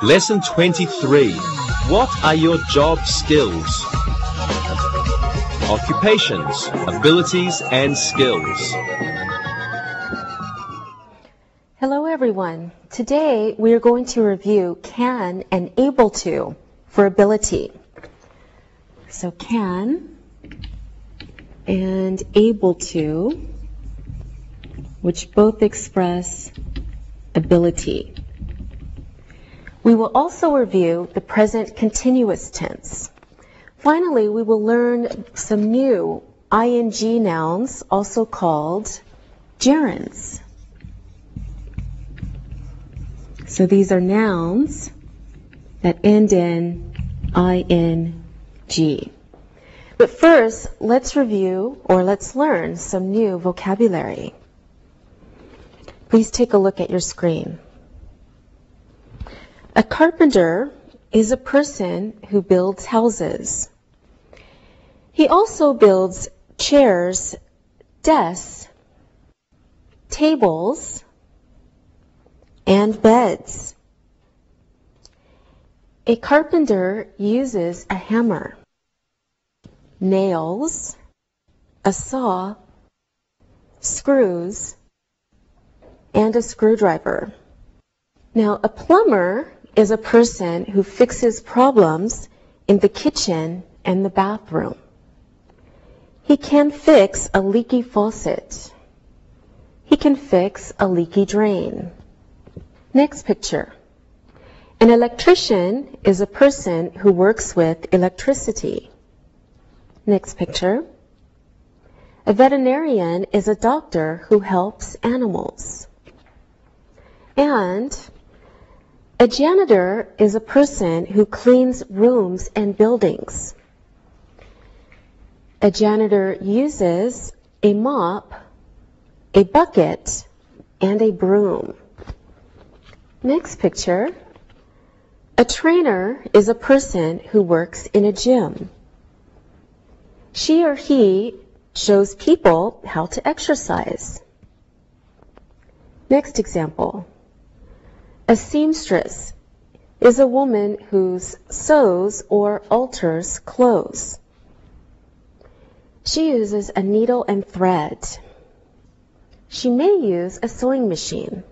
Lesson 23. What are your job skills? Occupations, abilities and skills. Hello everyone. Today we are going to review can and able to for ability. So can and able to, which both express ability. We will also review the present continuous tense. Finally, we will learn some new ing nouns, also called gerunds. So these are nouns that end in ing. But first, let's review or let's learn some new vocabulary. Please take a look at your screen. A carpenter is a person who builds houses. He also builds chairs, desks, tables, and beds. A carpenter uses a hammer, nails, a saw, screws, and a screwdriver. Now, a plumber is a person who fixes problems in the kitchen and the bathroom. He can fix a leaky faucet. He can fix a leaky drain. Next picture. An electrician is a person who works with electricity. Next picture. A veterinarian is a doctor who helps animals. And a janitor is a person who cleans rooms and buildings. A janitor uses a mop, a bucket, and a broom. Next picture. A trainer is a person who works in a gym. She or he shows people how to exercise. Next example. A seamstress is a woman who sews or alters clothes. She uses a needle and thread. She may use a sewing machine.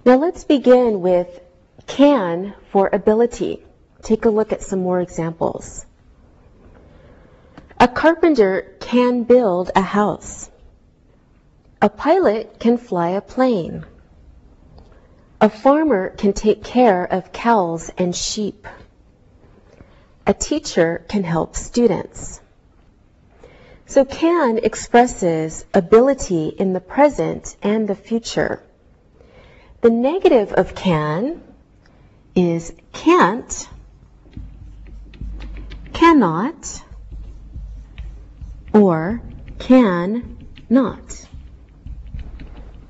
Now let's begin with can for ability. Take a look at some more examples. A carpenter can build a house. A pilot can fly a plane. A farmer can take care of cows and sheep. A teacher can help students. So can expresses ability in the present and the future. The negative of can is can't, cannot, or can not.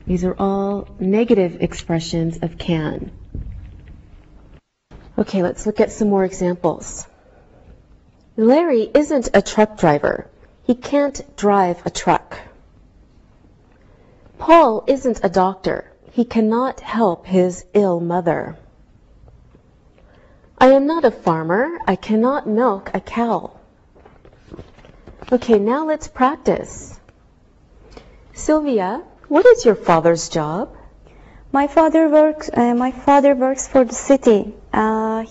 These are all negative expressions of can. Okay, let's look at some more examples. Larry isn't a truck driver. He can't drive a truck. Paul isn't a doctor. He cannot help his ill mother. I am not a farmer. I cannot milk a cow. Okay, now let's practice. Sylvia, what is your father's job? My father works for the city.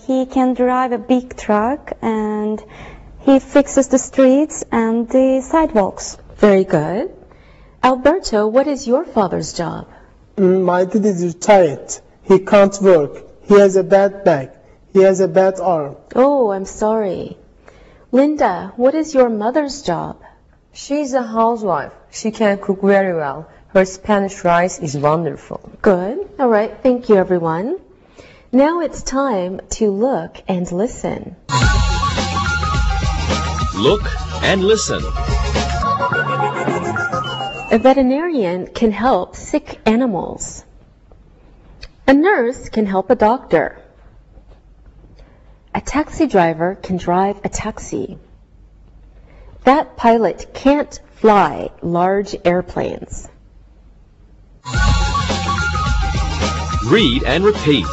He can drive a big truck and he fixes the streets and the sidewalks. Very good. Alberto, what is your father's job? My dad is retired. He can't work. He has a bad back. He has a bad arm. Oh, I'm sorry. Linda, what is your mother's job? She's a housewife. She can cook very well. Her Spanish rice is wonderful. Good. All right. Thank you, everyone. Now it's time to look and listen. Look and listen. A veterinarian can help sick animals. A nurse can help a doctor. A taxi driver can drive a taxi. That pilot can't fly large airplanes. Read and repeat.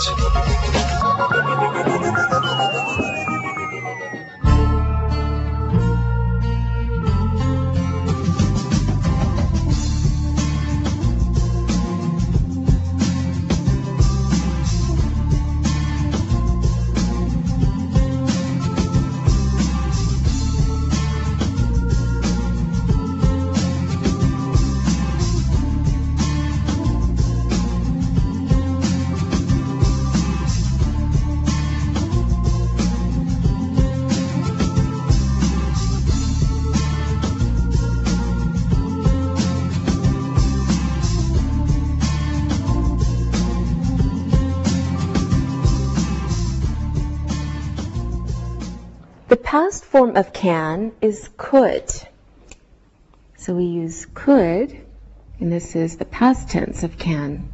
The past form of can is could. So we use could, and this is the past tense of can.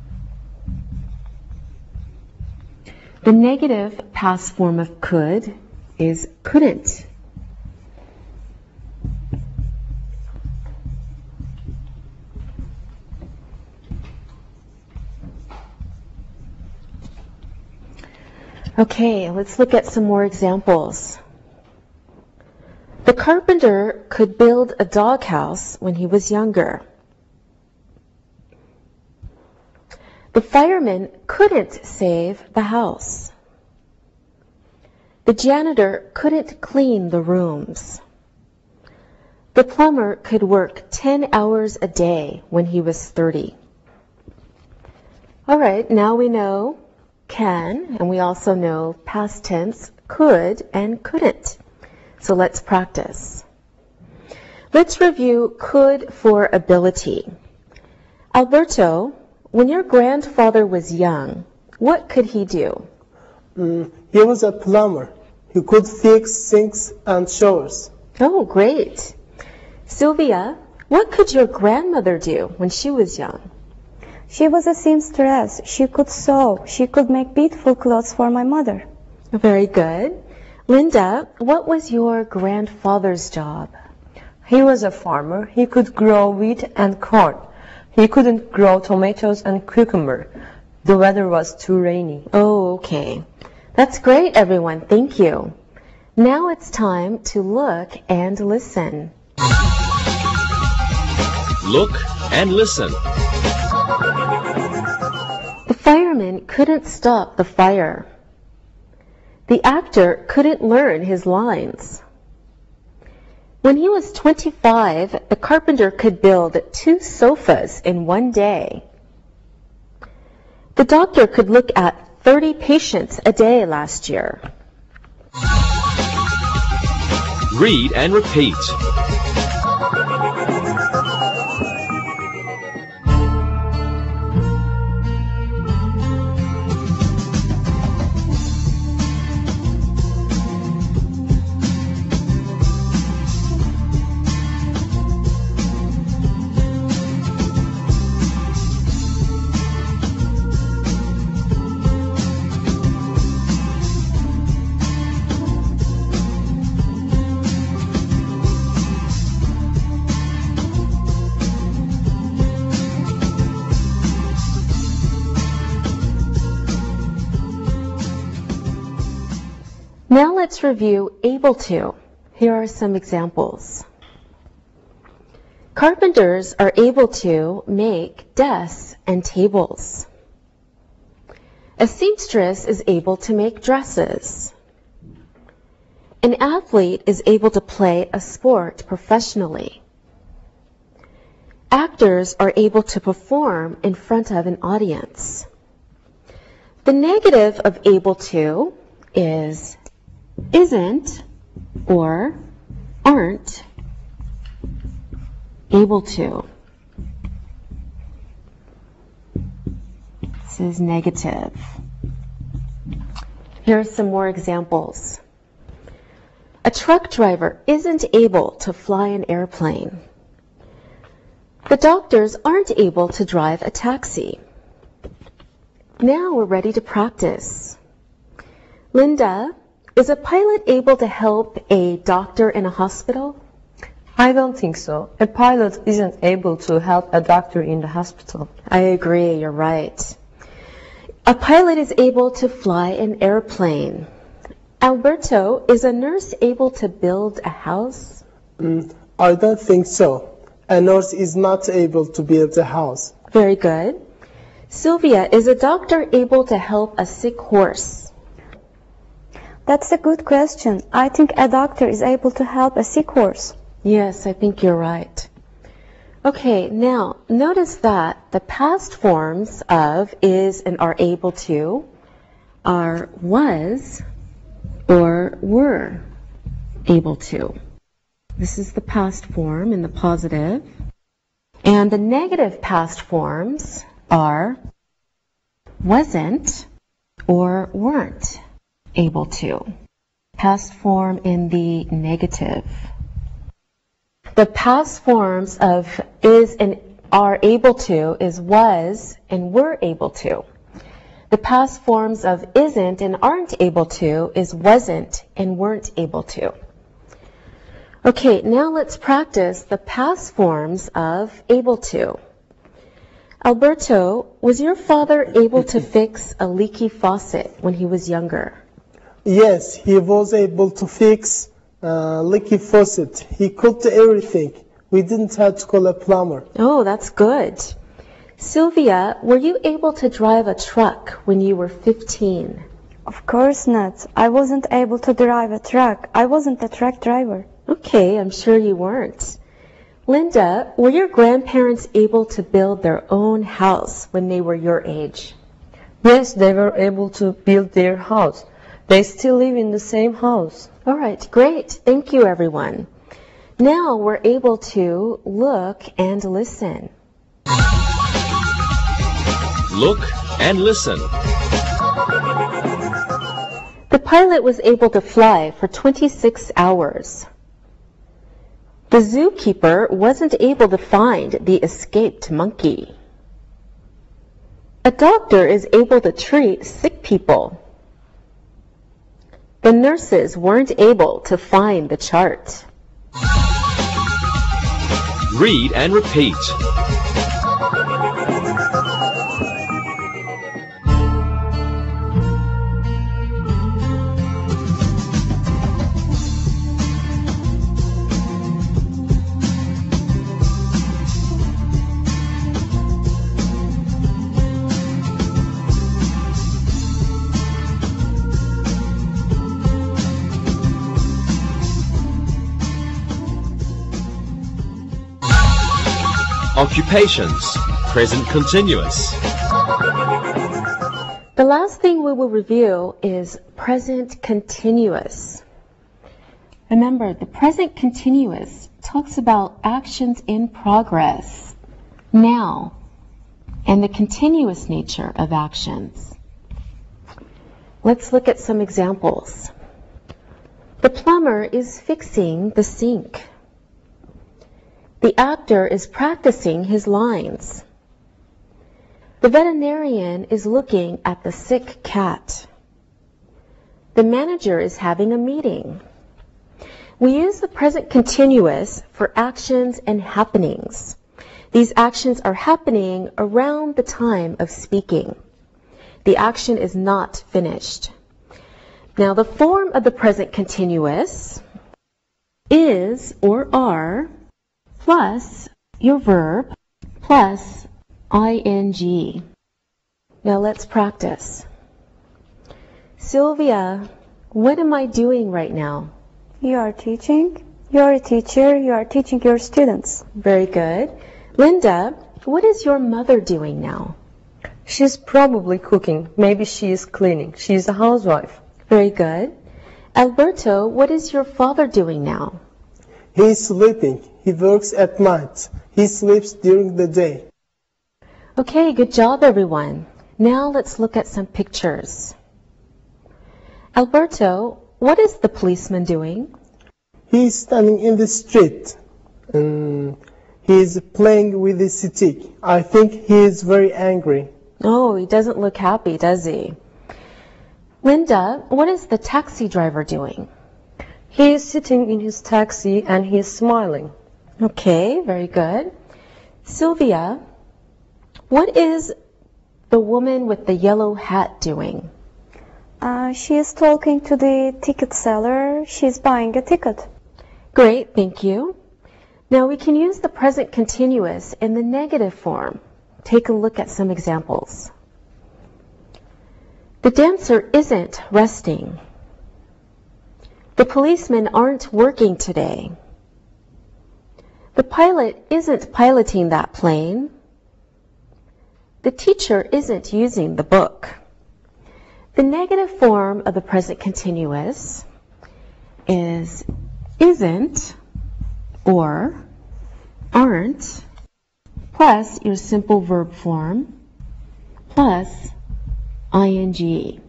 The negative past form of could is couldn't. Okay, let's look at some more examples. The carpenter could build a doghouse when he was younger. The fireman couldn't save the house. The janitor couldn't clean the rooms. The plumber could work 10 hours a day when he was 30. All right, now we know can, and we also know past tense could and couldn't. So let's practice. Let's review could for ability. Alberto, when your grandfather was young, what could he do? He was a plumber. He could fix sinks and showers. Oh, great. Sylvia, what could your grandmother do when she was young? She was a seamstress. She could sew. She could make beautiful clothes for my mother. Very good. Linda, what was your grandfather's job? He was a farmer. He could grow wheat and corn. He couldn't grow tomatoes and cucumber. The weather was too rainy. Oh, okay. That's great, everyone. Thank you. Now it's time to look and listen. Look and listen. The fireman couldn't stop the fire. The actor couldn't learn his lines. When he was 25, the carpenter could build 2 sofas in one day. The doctor could look at 30 patients a day last year. Read and repeat. Now let's review able to. Here are some examples. Carpenters are able to make desks and tables. A seamstress is able to make dresses. An athlete is able to play a sport professionally. Actors are able to perform in front of an audience. The negative of able to is isn't or aren't able to. This is negative. Here are some more examples. A truck driver isn't able to fly an airplane. The doctors aren't able to drive a taxi. Now we're ready to practice. Linda, is a pilot able to help a doctor in a hospital? I don't think so. A pilot isn't able to help a doctor in the hospital. I agree, you're right. A pilot is able to fly an airplane. Alberto, is a nurse able to build a house? I don't think so. A nurse is not able to build a house. Very good. Sylvia, is a doctor able to help a sick horse? That's a good question. I think a doctor is able to help a sick horse. Yes, I think you're right. Okay, now notice that the past forms of is and are able to are was or were able to. This is the past form in the positive. And the negative past forms are wasn't or weren't able to. Past form in the negative. The past forms of is and are able to is was and were able to. The past forms of isn't and aren't able to is wasn't and weren't able to. Okay, now let's practice the past forms of able to. Alberto, was your father able to fix a leaky faucet when he was younger? Yes, he was able to fix leaky faucet. He could do everything. We didn't have to call a plumber. Oh, that's good. Sylvia, were you able to drive a truck when you were 15? Of course not. I wasn't able to drive a truck. I wasn't a truck driver. Okay, I'm sure you weren't. Linda, were your grandparents able to build their own house when they were your age? Yes, they were able to build their house. They still live in the same house. All right, great. Thank you, everyone. Now we're able to look and listen. Look and listen. The pilot was able to fly for 26 hours. The zookeeper wasn't able to find the escaped monkey. A doctor is able to treat sick people. The nurses weren't able to find the chart. Read and repeat. Occupations, present continuous. The last thing we will review is present continuous. Remember, the present continuous talks about actions in progress, now, and the continuous nature of actions. Let's look at some examples. The plumber is fixing the sink. The actor is practicing his lines. The veterinarian is looking at the sick cat. The manager is having a meeting. We use the present continuous for actions and happenings. These actions are happening around the time of speaking. The action is not finished. Now, the form of the present continuous is or are plus your verb plus ing. Now let's practice. Sylvia, what am I doing right now? You are teaching. You are a teacher. You are teaching your students. Very good. Linda, what is your mother doing now? She's probably cooking. Maybe she is cleaning. She is a housewife. Very good. Alberto, what is your father doing now? He is sleeping. He works at night. He sleeps during the day. Okay, good job, everyone. Now let's look at some pictures. Alberto, what is the policeman doing? He is standing in the street. He is playing with his stick. I think he is very angry. Oh, he doesn't look happy, does he? Linda, what is the taxi driver doing? He is sitting in his taxi and he is smiling. Okay, very good. Sylvia, what is the woman with the yellow hat doing? She is talking to the ticket seller. She's buying a ticket. Great, thank you. Now we can use the present continuous in the negative form. Take a look at some examples. The dancer isn't resting. The policemen aren't working today. The pilot isn't piloting that plane. The teacher isn't using the book. The negative form of the present continuous is isn't or aren't plus your simple verb form plus ing.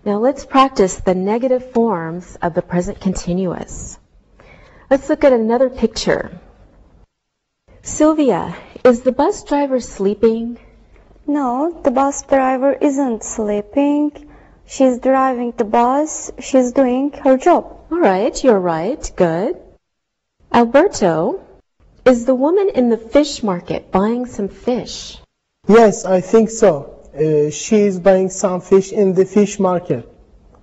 Now let's practice the negative forms of the present continuous. Let's look at another picture. Sylvia, is the bus driver sleeping? No, the bus driver isn't sleeping. She's driving the bus. She's doing her job. All right, you're right. Good. Alberto, is the woman in the fish market buying some fish? Yes, I think so. She is buying some fish in the fish market.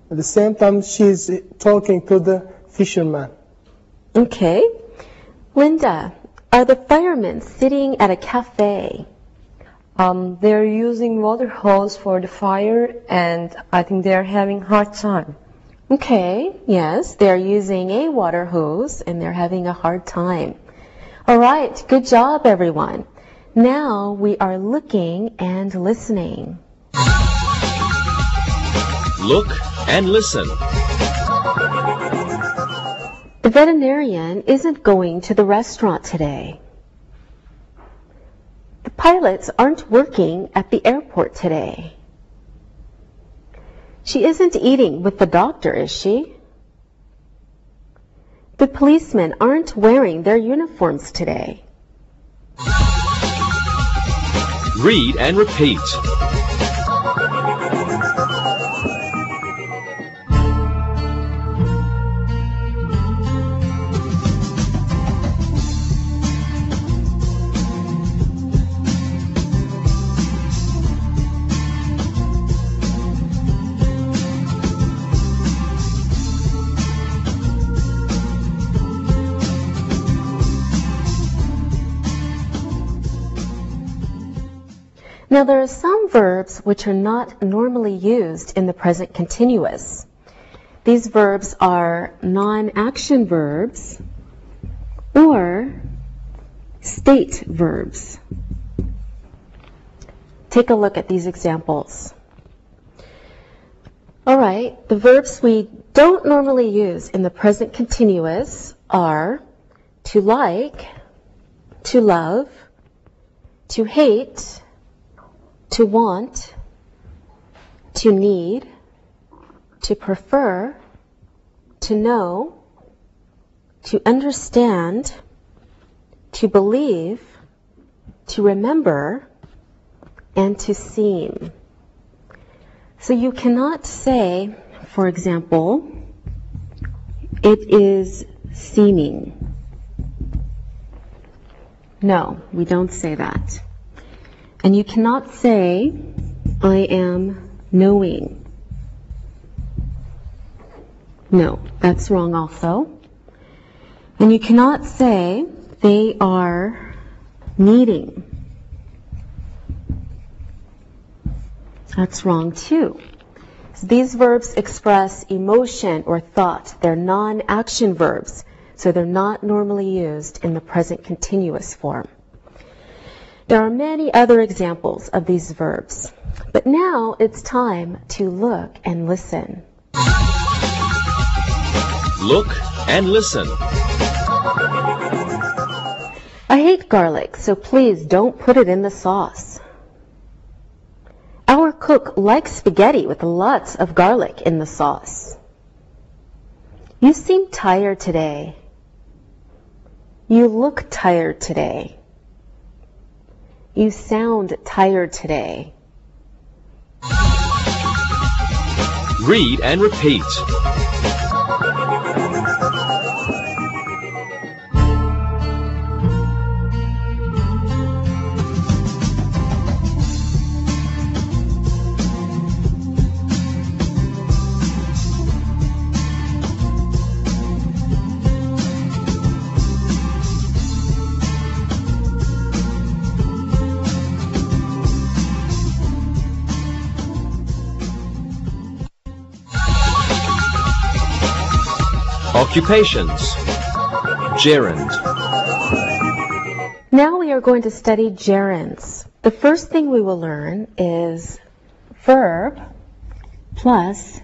At the same time, she's talking to the fisherman. Okay. Linda, are the firemen sitting at a cafe? They're using water hose for the fire, and I think they're having a hard time. Okay, yes, they're using a water hose and they're having a hard time. All right, good job, everyone. Now we are looking and listening. Look and listen. The veterinarian isn't going to the restaurant today. The pilots aren't working at the airport today. She isn't eating with the doctor, is she? The policemen aren't wearing their uniforms today. Read and repeat. Now there are some verbs which are not normally used in the present continuous. These verbs are non-action verbs or state verbs. Take a look at these examples. All right, the verbs we don't normally use in the present continuous are to like, to love, to hate, to want, to need, to prefer, to know, to understand, to believe, to remember, and to seem. So you cannot say, for example, it is seeming. No, we don't say that. And you cannot say, I am knowing. No, that's wrong also. And you cannot say, they are needing. That's wrong too. So these verbs express emotion or thought. They're non-action verbs, so they're not normally used in the present continuous form. There are many other examples of these verbs, but now it's time to look and listen. Look and listen. I hate garlic, so please don't put it in the sauce. Our cook likes spaghetti with lots of garlic in the sauce. You seem tired today. You look tired today. You sound tired today. Read and repeat. Occupations. Gerund. Now we are going to study gerunds. The first thing we will learn is verb plus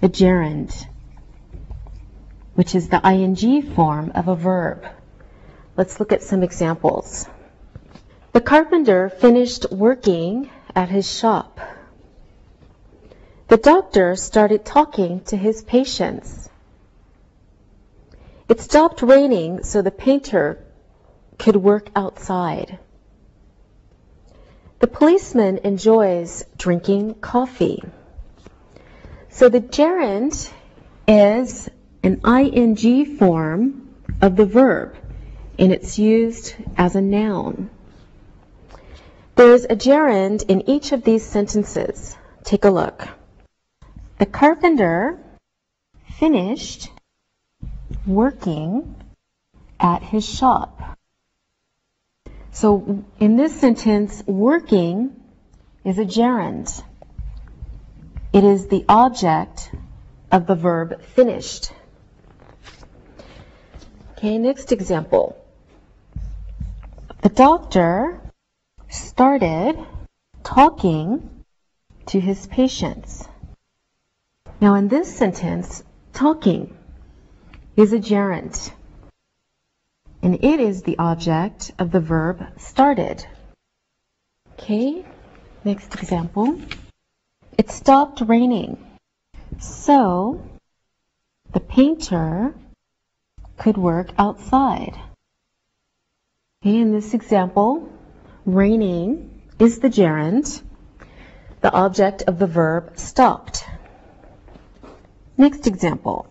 the gerund, which is the ing form of a verb. Let's look at some examples. The carpenter finished working at his shop. The doctor started talking to his patients. It stopped raining so the painter could work outside. The policeman enjoys drinking coffee. So the gerund is an ing form of the verb, and it's used as a noun. There is a gerund in each of these sentences. Take a look. The carpenter finished working at his shop. So in this sentence, working is a gerund. It is the object of the verb finished. Okay, next example. The doctor started talking to his patients. Now in this sentence, talking is a gerund, and it is the object of the verb started. Okay, next example. It stopped raining, so the painter could work outside. Okay, in this example, raining is the gerund, the object of the verb stopped. Next example.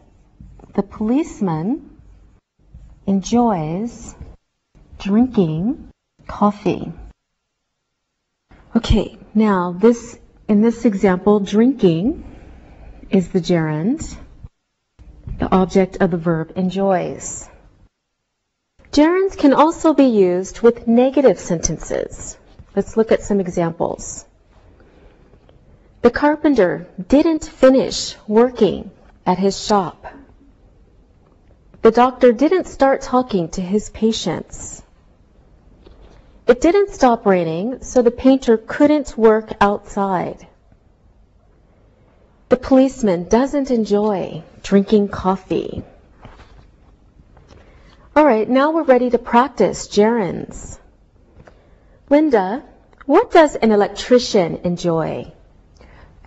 The policeman enjoys drinking coffee. Okay, now in this example, drinking is the gerund, the object of the verb enjoys. Gerunds can also be used with negative sentences. Let's look at some examples. The carpenter didn't finish working at his shop. The doctor didn't start talking to his patients. It didn't stop raining, so the painter couldn't work outside. The policeman doesn't enjoy drinking coffee. All right, now we're ready to practice gerunds. Linda, what does an electrician enjoy?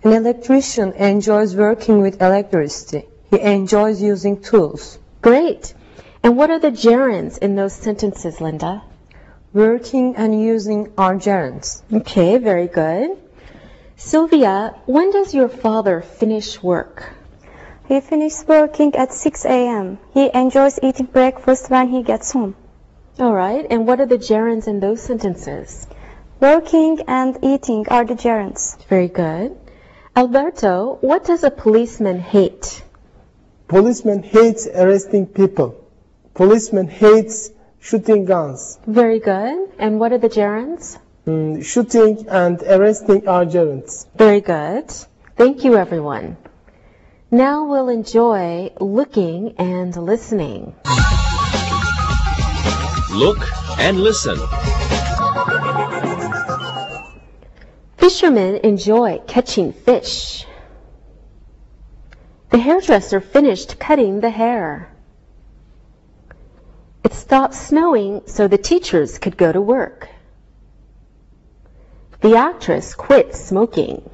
An electrician enjoys working with electricity. He enjoys using tools. Great. And what are the gerunds in those sentences, Linda? Working and using are gerunds. Okay, very good. Sylvia, when does your father finish work? He finishes working at 6 a.m. He enjoys eating breakfast when he gets home. All right, and what are the gerunds in those sentences? Working and eating are the gerunds. Very good. Alberto, what does a policeman hate? Policeman hates arresting people. Policeman hates shooting guns. Very good. And what are the gerunds? Shooting and arresting are gerunds. Very good. Thank you, everyone. Now we'll enjoy looking and listening. Look and listen. Fishermen enjoy catching fish. The hairdresser finished cutting the hair. It stopped snowing so the teachers could go to work. The actress quit smoking.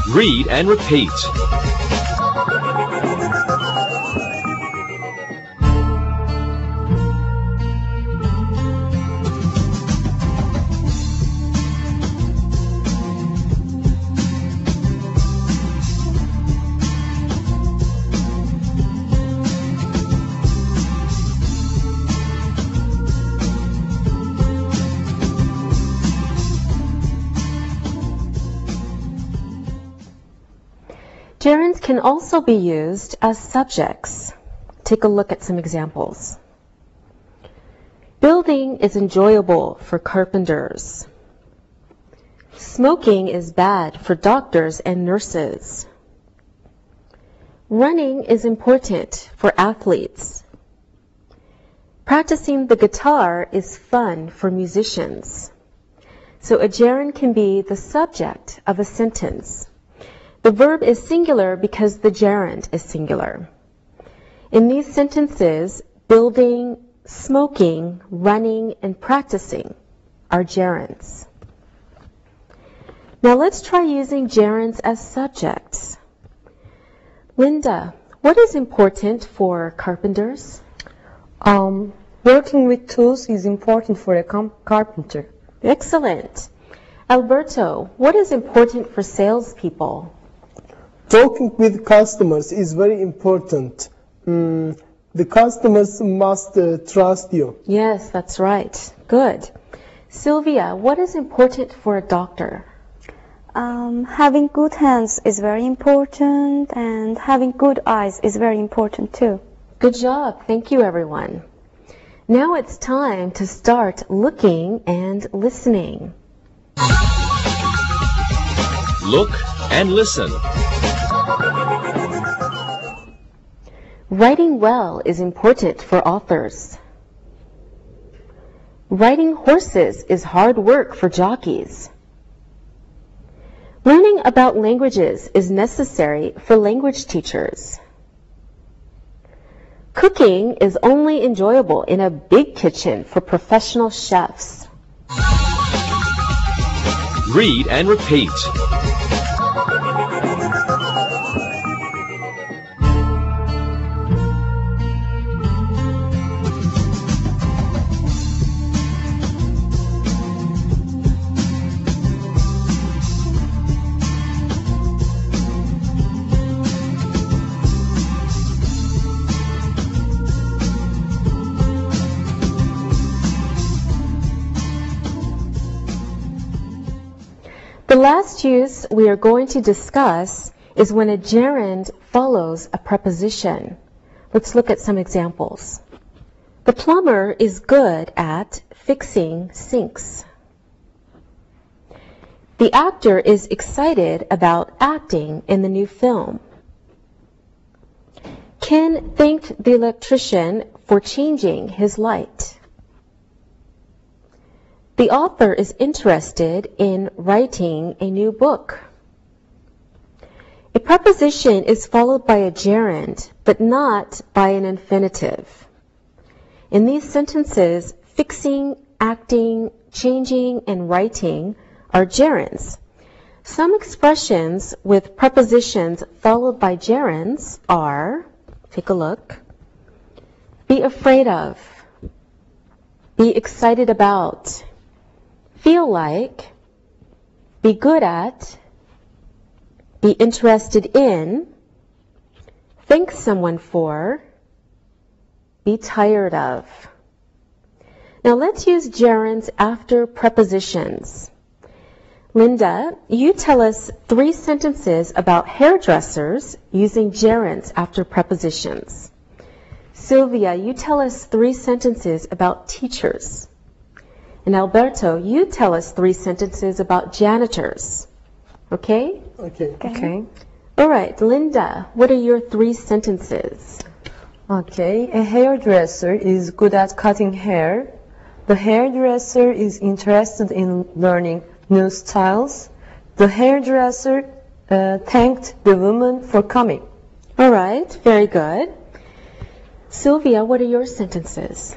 Read and repeat. Gerunds can also be used as subjects. Take a look at some examples. Building is enjoyable for carpenters. Smoking is bad for doctors and nurses. Running is important for athletes. Practicing the guitar is fun for musicians. So a gerund can be the subject of a sentence. The verb is singular because the gerund is singular. In these sentences, building, smoking, running, and practicing are gerunds. Now let's try using gerunds as subjects. Linda, what is important for carpenters? Working with tools is important for a carpenter. Excellent. Alberto, what is important for salespeople? Talking with customers is very important. The customers must trust you. Yes, that's right. Good. Sylvia, what is important for a doctor? Having good hands is very important, and having good eyes is very important too. Good job. Thank you, everyone. Now it's time to start looking and listening. Look and listen. Writing well is important for authors. Riding horses is hard work for jockeys. Learning about languages is necessary for language teachers. Cooking is only enjoyable in a big kitchen for professional chefs. Read and repeat. The last use we are going to discuss is when a gerund follows a preposition. Let's look at some examples. The plumber is good at fixing sinks. The actor is excited about acting in the new film. Ken thanked the electrician for changing his light. The author is interested in writing a new book. A preposition is followed by a gerund, but not by an infinitive. In these sentences, fixing, acting, changing, and writing are gerunds. Some expressions with prepositions followed by gerunds are, take a look, be afraid of, be excited about, feel like, be good at, be interested in, thank someone for, be tired of. Now let's use gerunds after prepositions. Linda, you tell us 3 sentences about hairdressers using gerunds after prepositions. Sylvia, you tell us 3 sentences about teachers. And Alberto, you tell us 3 sentences about janitors. Okay? Okay. All right, Linda, what are your 3 sentences? Okay, a hairdresser is good at cutting hair. The hairdresser is interested in learning new styles. The hairdresser thanked the woman for coming. All right, very good. Sylvia, what are your sentences?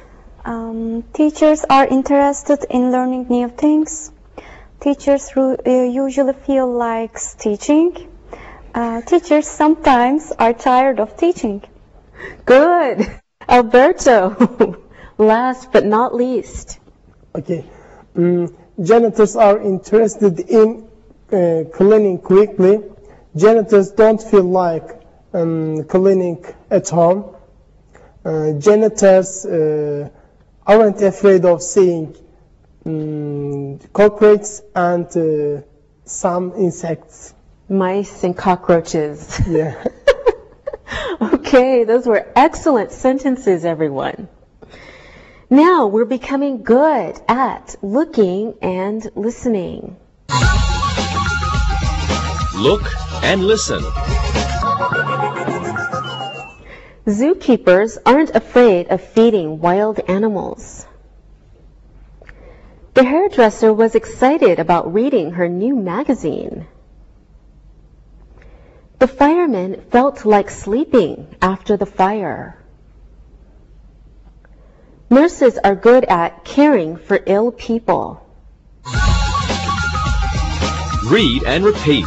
Teachers are interested in learning new things. Teachers usually feel like teaching. Teachers sometimes are tired of teaching. Good. Alberto, last but not least. Okay. Janitors are interested in cleaning quickly. Janitors don't feel like cleaning at home. Janitors aren't afraid of seeing cockroaches and some insects. Mice and cockroaches. Yeah. Okay, those were excellent sentences, everyone. Now we're becoming good at looking and listening. Look and listen. Zookeepers aren't afraid of feeding wild animals. The hairdresser was excited about reading her new magazine. The fireman felt like sleeping after the fire. Nurses are good at caring for ill people. Read and repeat.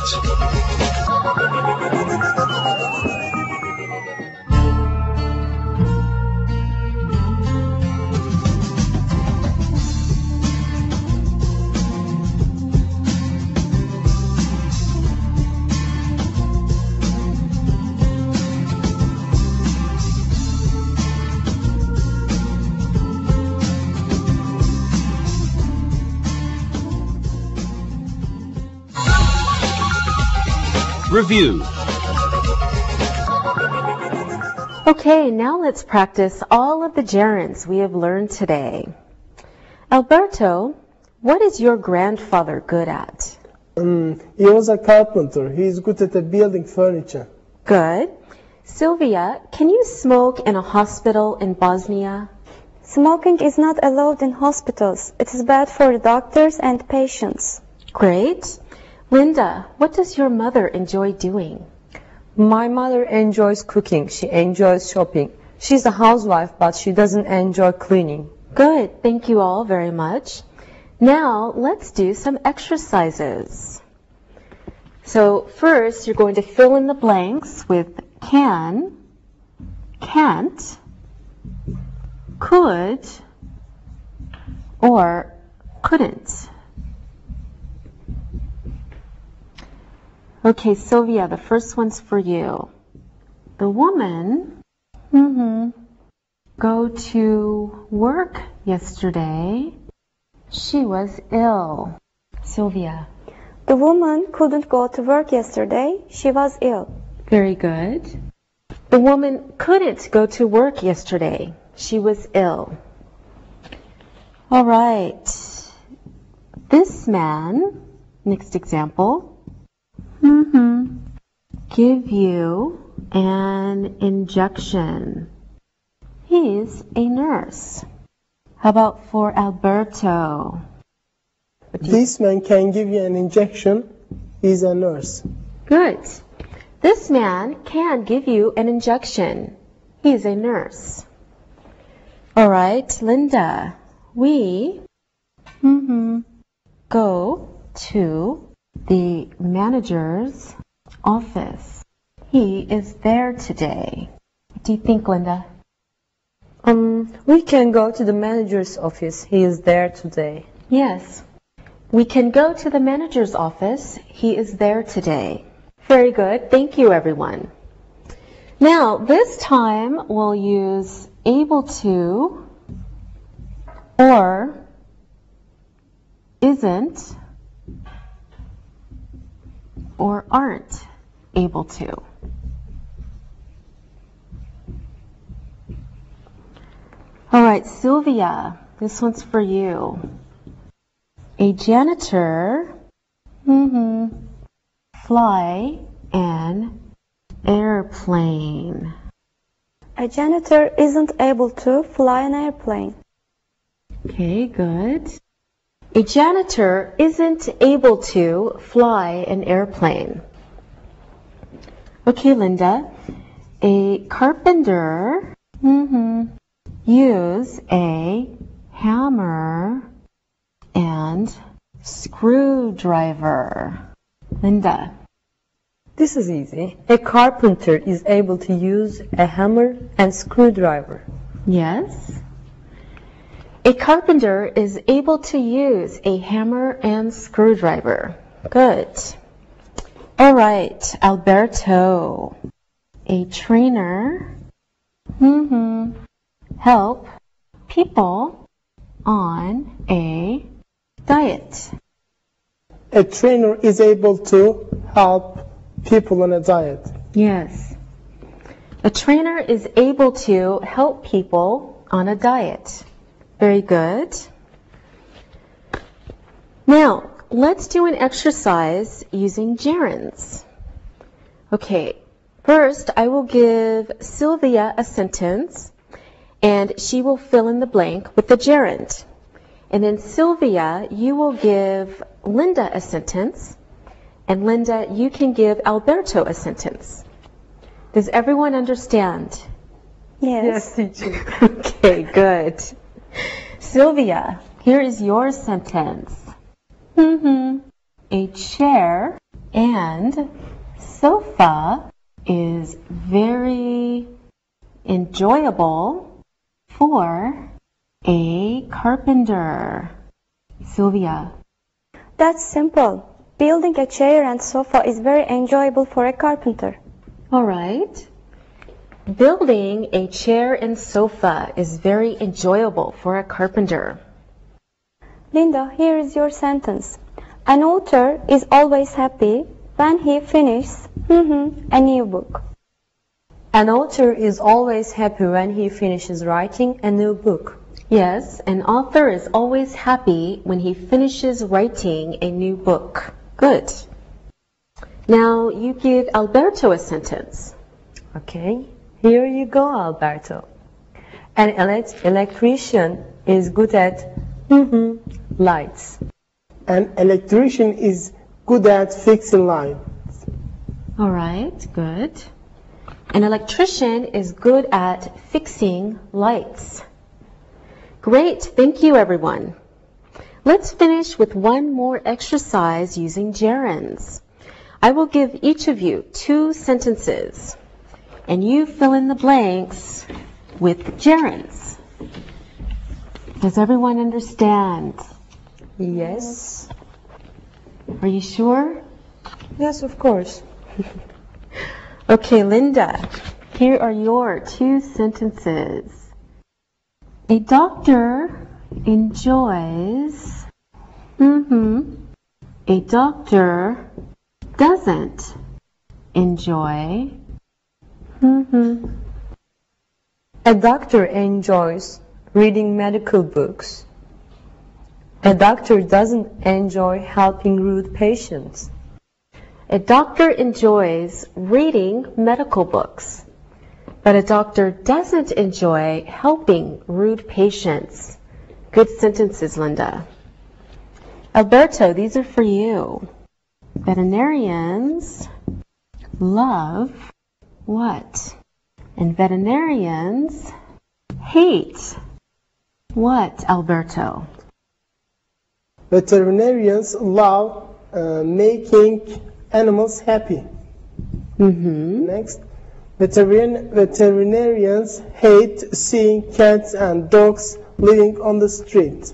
Review. Okay, now let's practice all of the gerunds we have learned today. Alberto, what is your grandfather good at? He was a carpenter. He is good at building furniture. Good. Sylvia, can you smoke in a hospital in Bosnia? Smoking is not allowed in hospitals. It is bad for the doctors and patients. Great. Linda, what does your mother enjoy doing? My mother enjoys cooking. She enjoys shopping. She's a housewife, but she doesn't enjoy cleaning. Good. Thank you all very much. Now, let's do some exercises. So first, you're going to fill in the blanks with can, can't, could, or couldn't. Okay, Sylvia, the first one's for you. The woman go to work yesterday. She was ill. Sylvia. The woman couldn't go to work yesterday. She was ill. Very good. The woman couldn't go to work yesterday. She was ill. All right. This man, next example. Give you an injection. He's a nurse. How about for Alberto? This man can give you an injection. He's a nurse. Good. This man can give you an injection. He's a nurse. All right, Linda. We go to the manager's office. He is there today. What do you think, Linda? We can go to the manager's office. He is there today. Yes. We can go to the manager's office. He is there today. Very good. Thank you, everyone. Now, this time we'll use able to or isn't or aren't able to. All right, Sylvia, this one's for you. A janitor fly an airplane. A janitor isn't able to fly an airplane. Okay, good. A janitor isn't able to fly an airplane. Okay, Linda. A carpenter use a hammer and screwdriver. Linda. This is easy. A carpenter is able to use a hammer and screwdriver. Yes. A carpenter is able to use a hammer and screwdriver. Good. All right, Alberto. A trainer help people on a diet. A trainer is able to help people on a diet. Yes. A trainer is able to help people on a diet. Very good. Now, let's do an exercise using gerunds. Okay, First, I will give Sylvia a sentence, and she will fill in the blank with the gerund. And then Sylvia, you will give Linda a sentence, and Linda, you can give Alberto a sentence. Does everyone understand? Yes. teacher. Okay, good. Sylvia, here is your sentence. A chair and sofa is very enjoyable for a carpenter. Sylvia. That's simple. Building a chair and sofa is very enjoyable for a carpenter. All right. Building a chair and sofa is very enjoyable for a carpenter. Linda, here is your sentence. An author is always happy when he finishes a new book. An author is always happy when he finishes writing a new book. Yes, an author is always happy when he finishes writing a new book. Good. Now you give Alberto a sentence. Okay, here you go, Alberto. An electrician is good at lights. An electrician is good at fixing lines. All right, good. An electrician is good at fixing lights. Great, thank you everyone. Let's finish with one more exercise using gerunds. I will give each of you 2 sentences, and you fill in the blanks with gerunds. Does everyone understand? Yes. Are you sure? Yes, of course. Okay, Linda, here are your 2 sentences. A doctor enjoys, a doctor doesn't enjoy, A doctor enjoys reading medical books. A doctor doesn't enjoy helping rude patients. A doctor enjoys reading medical books, but a doctor doesn't enjoy helping rude patients. Good sentences, Linda. Alberto, these are for you. Veterinarians love what? And veterinarians hate what, Alberto? Veterinarians love making animals happy. Next, veterinarians hate seeing cats and dogs living on the street.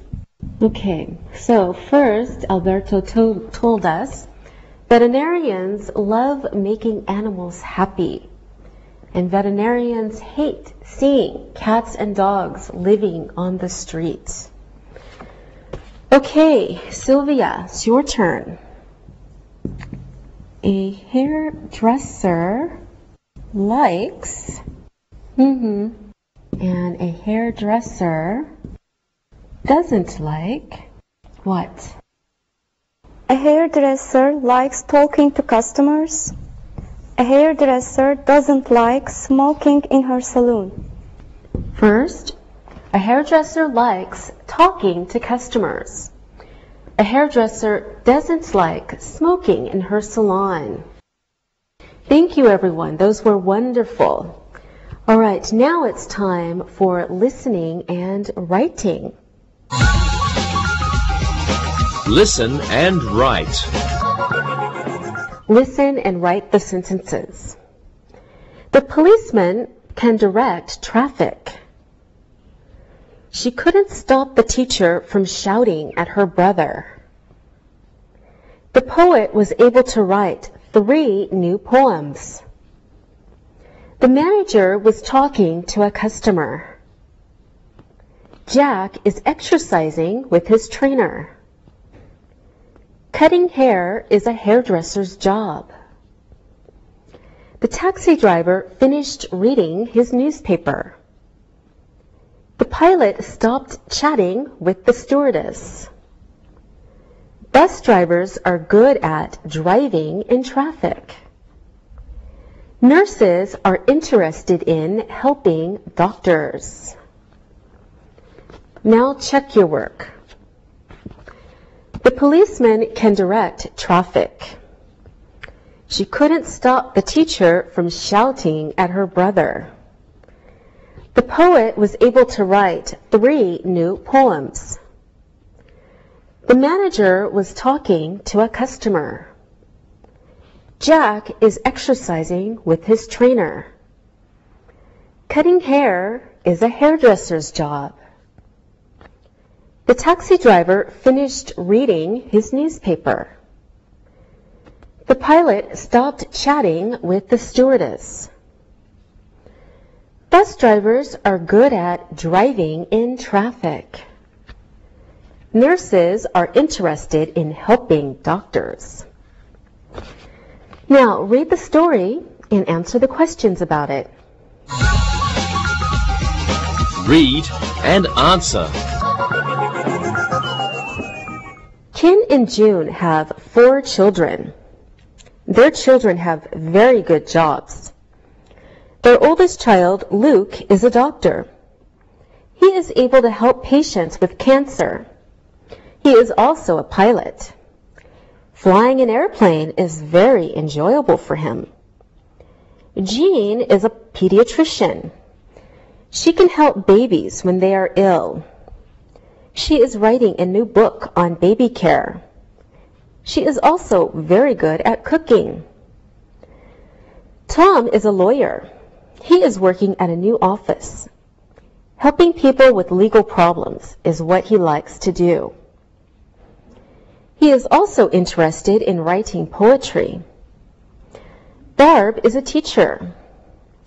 Okay, so first, Alberto told us veterinarians love making animals happy, and veterinarians hate seeing cats and dogs living on the street. Okay, Sylvia, it's your turn. A hairdresser likes, and a hairdresser doesn't like what? A hairdresser likes talking to customers. A hairdresser doesn't like smoking in her salon. First, a hairdresser likes talking to customers. A hairdresser doesn't like smoking in her salon. Thank you, everyone. Those were wonderful. All right, now it's time for listening and writing. Listen and write. Listen and write the sentences. The policeman can direct traffic. She couldn't stop the teacher from shouting at her brother. The poet was able to write 3 new poems. The manager was talking to a customer. Jack is exercising with his trainer. Cutting hair is a hairdresser's job. The taxi driver finished reading his newspaper. The pilot stopped chatting with the stewardess. Bus drivers are good at driving in traffic. Nurses are interested in helping doctors. Now check your work. The policeman can direct traffic. She couldn't stop the teacher from shouting at her brother. The poet was able to write 3 new poems. The manager was talking to a customer. Jack is exercising with his trainer. Cutting hair is a hairdresser's job. The taxi driver finished reading his newspaper. The pilot stopped chatting with the stewardess. Bus drivers are good at driving in traffic. Nurses are interested in helping doctors. Now, read the story and answer the questions about it. Read and answer. Ken and June have 4 children. Their children have very good jobs. Their oldest child, Luke, is a doctor. He is able to help patients with cancer. He is also a pilot. Flying an airplane is very enjoyable for him. Jean is a pediatrician. She can help babies when they are ill. She is writing a new book on baby care. She is also very good at cooking. Tom is a lawyer. He is working at a new office. Helping people with legal problems is what he likes to do. He is also interested in writing poetry. Barb is a teacher.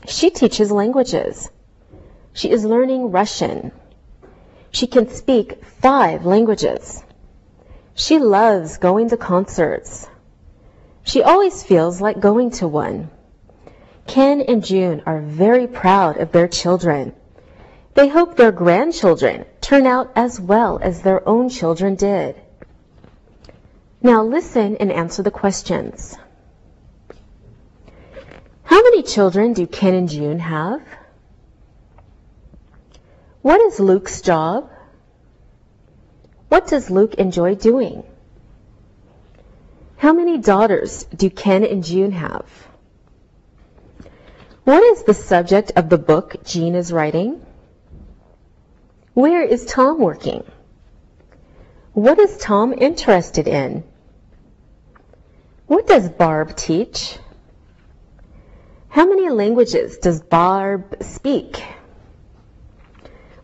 She teaches languages. She is learning Russian. She can speak 5 languages. She loves going to concerts. She always feels like going to one. Ken and June are very proud of their children. They hope their grandchildren turn out as well as their own children did. Now listen and answer the questions. How many children do Ken and June have? What is Luke's job? What does Luke enjoy doing? How many daughters do Ken and June have? What is the subject of the book Jean is writing? Where is Tom working? What is Tom interested in? What does Barb teach? How many languages does Barb speak?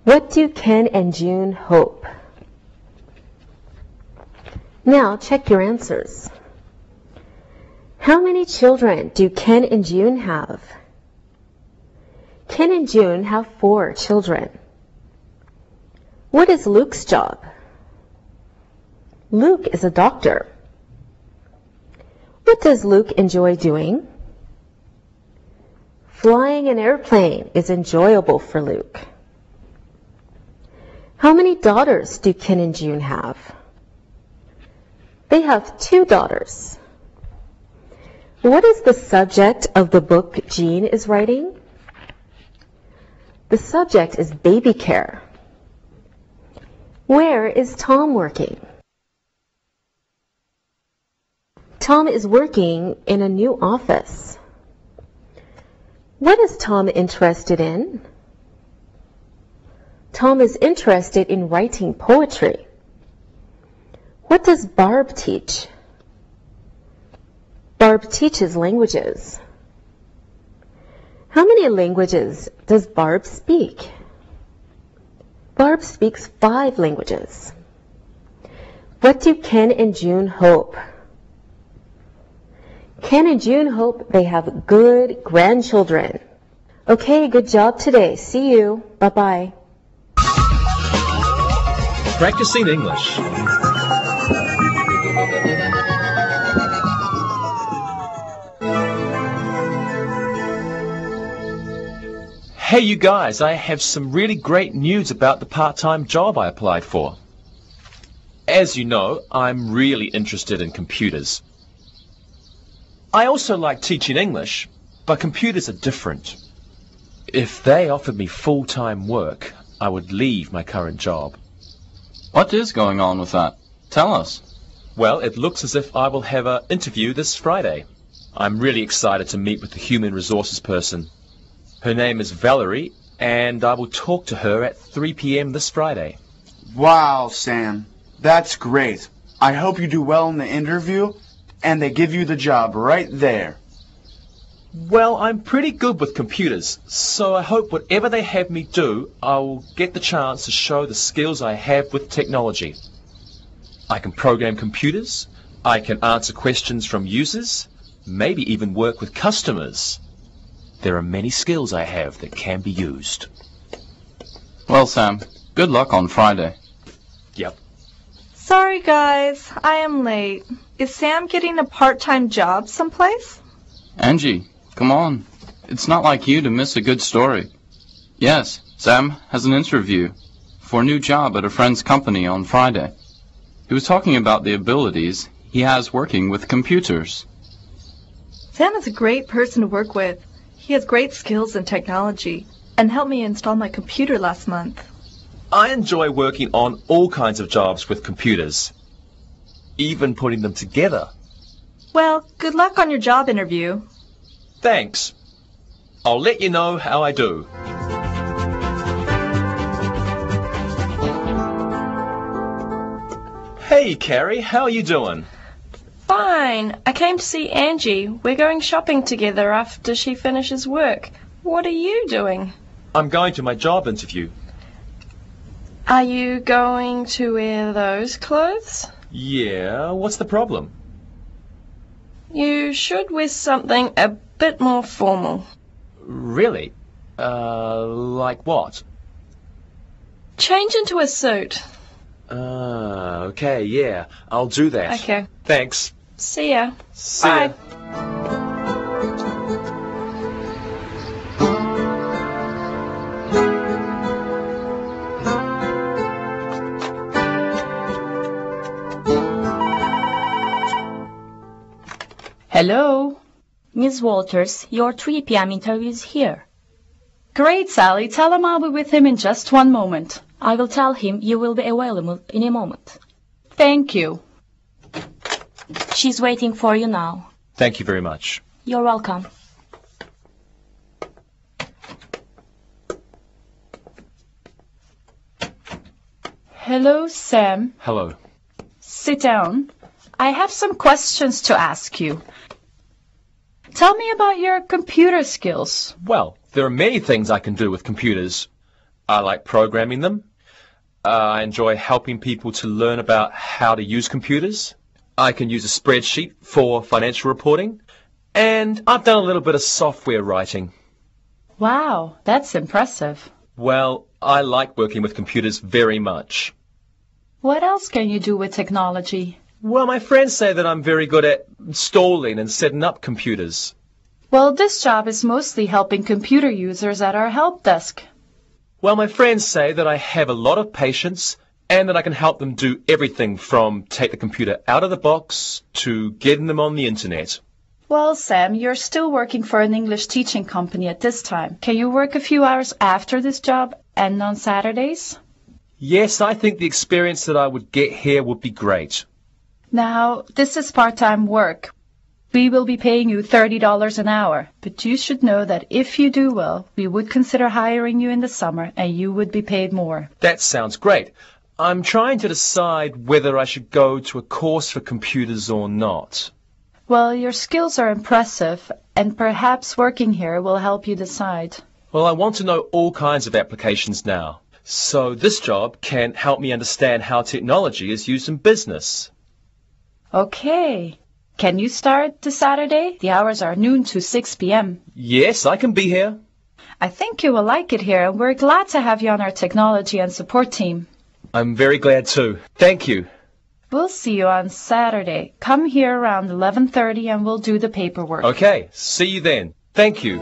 What do Ken and June hope? Now check your answers. How many children do Ken and June have? Ken and June have 4 children. What is Luke's job? Luke is a doctor. What does Luke enjoy doing? Flying an airplane is enjoyable for Luke. How many daughters do Ken and June have? They have 2 daughters. What is the subject of the book Jean is writing? The subject is baby care. Where is Tom working? Tom is working in a new office. What is Tom interested in? Tom is interested in writing poetry. What does Barb teach? Barb teaches languages. How many languages does Barb speak? Barb speaks 5 languages. What do Ken and June hope? Ken and June hope they have good grandchildren. Okay, good job today. See you. Bye-bye. Practicing English. Hey you guys, I have some really great news about the part-time job I applied for. As you know, I'm really interested in computers. I also like teaching English, But computers are different. If they offered me full-time work, I would leave my current job. What is going on with that? Tell us. Well, it looks as if I will have an interview this Friday. I'm really excited to meet with the human resources person. Her name is Valerie, and I will talk to her at 3 p.m. this Friday. Wow, Sam. That's great. I hope you do well in the interview, and they give you the job right there. Well, I'm pretty good with computers, so I hope whatever they have me do, I will get the chance to show the skills I have with technology. I can program computers, I can answer questions from users, maybe even work with customers. There are many skills I have that can be used. Well, Sam, good luck on Friday. Yep. Sorry, guys. I am late. Is Sam getting a part-time job someplace? Angie, come on. It's not like you to miss a good story. Yes, Sam has an interview for a new job at a friend's company on Friday. He was talking about the abilities he has working with computers. Sam is a great person to work with. He has great skills in technology and helped me install my computer last month. I enjoy working on all kinds of jobs with computers, even putting them together. Well, good luck on your job interview. Thanks. I'll let you know how I do. Hey, Carrie, how are you doing? Fine. I came to see Angie. We're going shopping together after she finishes work. What are you doing? I'm going to my job interview. Are you going to wear those clothes? Yeah, what's the problem? You should wear something a bit more formal. Really? Like what? Change into a suit. Okay, yeah, I'll do that. Okay. Thanks. See ya. See Bye. ya. Hello. Miss Walters, your 3 p.m. interview is here. Great, Sally. Tell him I'll be with him in just 1 moment. I will tell him you will be available in a moment. Thank you. She's waiting for you now. Thank you very much. You're welcome. Hello, Sam. Hello. Sit down. I have some questions to ask you. Tell me about your computer skills. Well, there are many things I can do with computers. I like programming them. I enjoy helping people to learn about how to use computers. I can use a spreadsheet for financial reporting. And I've done a little bit of software writing. Wow, that's impressive. Well, I like working with computers very much. What else can you do with technology? Well, my friends say that I'm very good at installing and setting up computers. Well, this job is mostly helping computer users at our help desk. Well, my friends say that I have a lot of patience and that I can help them do everything from take the computer out of the box to getting them on the internet. Well, Sam, you're still working for an English teaching company at this time. Can you work a few hours after this job and on Saturdays? Yes, I think the experience that I would get here would be great. Now, this is part-time work. We will be paying you $30 an hour, but you should know that if you do well, we would consider hiring you in the summer and you would be paid more. That sounds great. I'm trying to decide whether I should go to a course for computers or not. Well, your skills are impressive, and perhaps working here will help you decide. Well, I want to know all kinds of applications now. So this job can help me understand how technology is used in business. Okay. Can you start this Saturday? The hours are noon to 6 p.m. Yes, I can be here. I think you will like it here, and we're glad to have you on our technology and support team. I'm very glad too. Thank you. We'll see you on Saturday. Come here around 11:30 and we'll do the paperwork. Okay, see you then. Thank you.